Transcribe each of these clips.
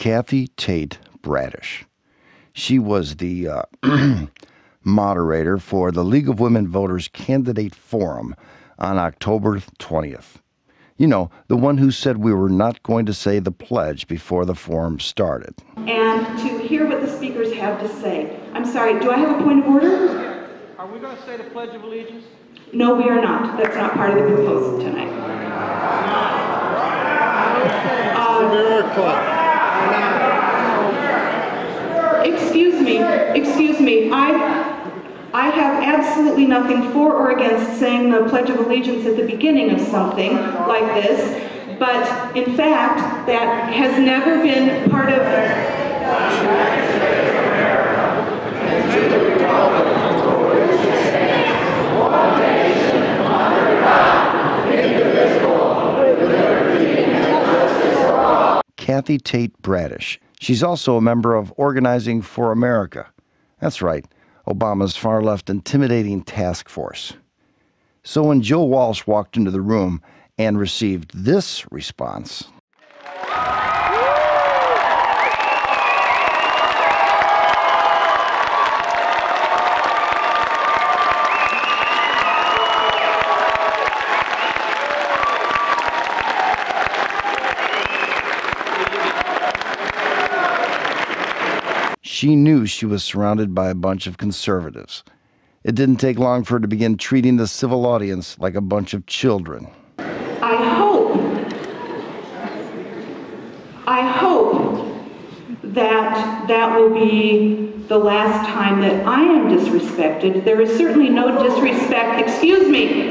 Kathy Tate Bradish. She was the moderator for the League of Women Voters Candidate Forum on October 20th. You know, the one who said we were not going to say the pledge before the forum started. And to hear what the speakers have to say. I'm sorry, do I have a point of order? Are we going to say the Pledge of Allegiance? No, we are not. That's not part of the proposal tonight. Excuse me. I have absolutely nothing for or against saying the Pledge of Allegiance at the beginning of something like this, but in fact, that has never been part of... Kathy Tate Bradish. She's also a member of Organizing for America. That's right, Obama's far-left intimidating task force. So when Joe Walsh walked into the room and received this response... she knew she was surrounded by a bunch of conservatives. It didn't take long for her to begin treating the civil audience like a bunch of children. I hope that will be the last time that I am disrespected. There is certainly no disrespect. Excuse me.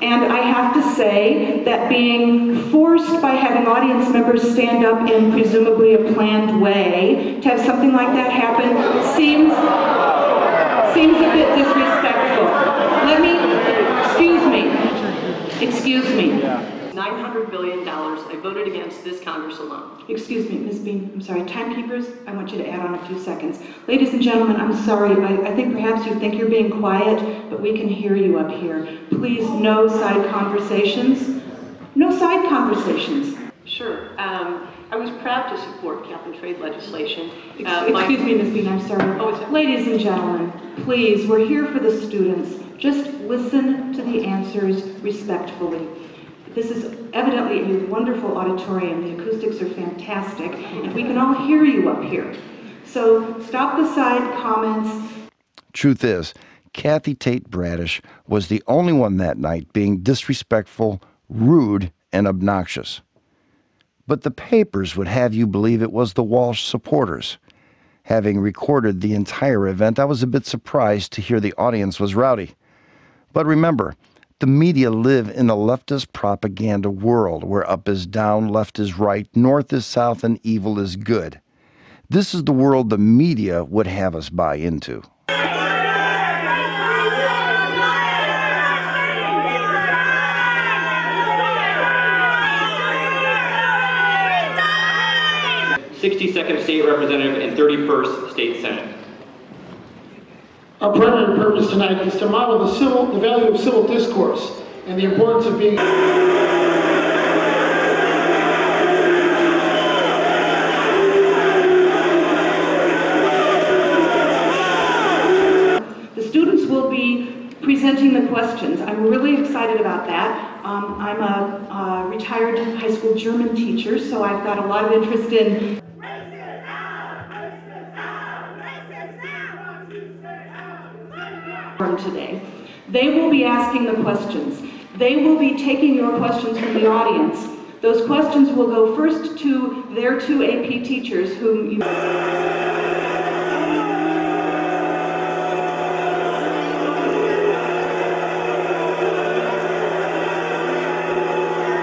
And I have to say that being forced by having audience members stand up in presumably a planned way to have something like that happen seems a bit disrespectful. Excuse me. $900 billion. I voted against this Congress alone. Excuse me, Ms. Bean, I'm sorry. Timekeepers, I want you to add on a few seconds. Ladies and gentlemen, I'm sorry. I think perhaps you think you're being quiet, but we can hear you up here. Please, no side conversations. No side conversations. Sure. I was proud to support cap and trade legislation. Excuse me, Ms. Bean, I'm sorry. Ladies and gentlemen, please, we're here for the students. Just listen to the answers respectfully. This is evidently a wonderful auditorium. The acoustics are fantastic, and we can all hear you up here. So stop the side comments. Truth is, Kathy Tate Bradish was the only one that night being disrespectful, rude, and obnoxious. But the papers would have you believe it was the Walsh supporters. Having recorded the entire event, I was a bit surprised to hear the audience was rowdy. But remember, the media live in a leftist propaganda world where up is down, left is right, north is south, and evil is good. This is the world the media would have us buy into. '62nd State Representative and 31st State Senate. Our primary purpose tonight is to model the value of civil discourse and the importance of being... The students will be presenting the questions. I'm really excited about that. I'm a retired high school German teacher, so I've got a lot of interest in today. They will be asking the questions. They will be taking your questions from the audience. Those questions will go first to their two AP teachers whom you...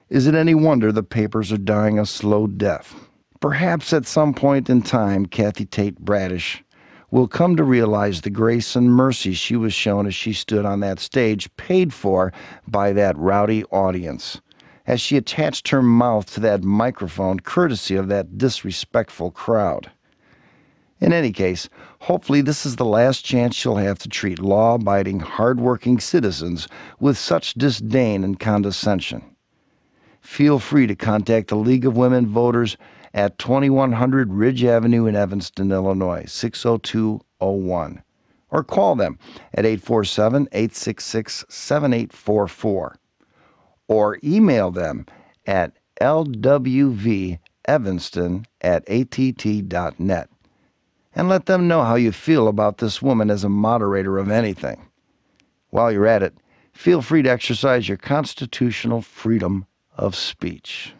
Is it any wonder the papers are dying a slow death? Perhaps at some point in time, Kathy Tate Bradish will come to realize the grace and mercy she was shown as she stood on that stage, paid for by that rowdy audience, as she attached her mouth to that microphone courtesy of that disrespectful crowd. In any case, hopefully this is the last chance she'll have to treat law-abiding, hard-working citizens with such disdain and condescension. feel free to contact the League of Women Voters at 2100 Ridge Avenue in Evanston, Illinois, 60201, or call them at 847-866-7844, or email them at lwvevanston@att.net, and let them know how you feel about this woman as a moderator of anything. While you're at it, feel free to exercise your constitutional freedom of speech.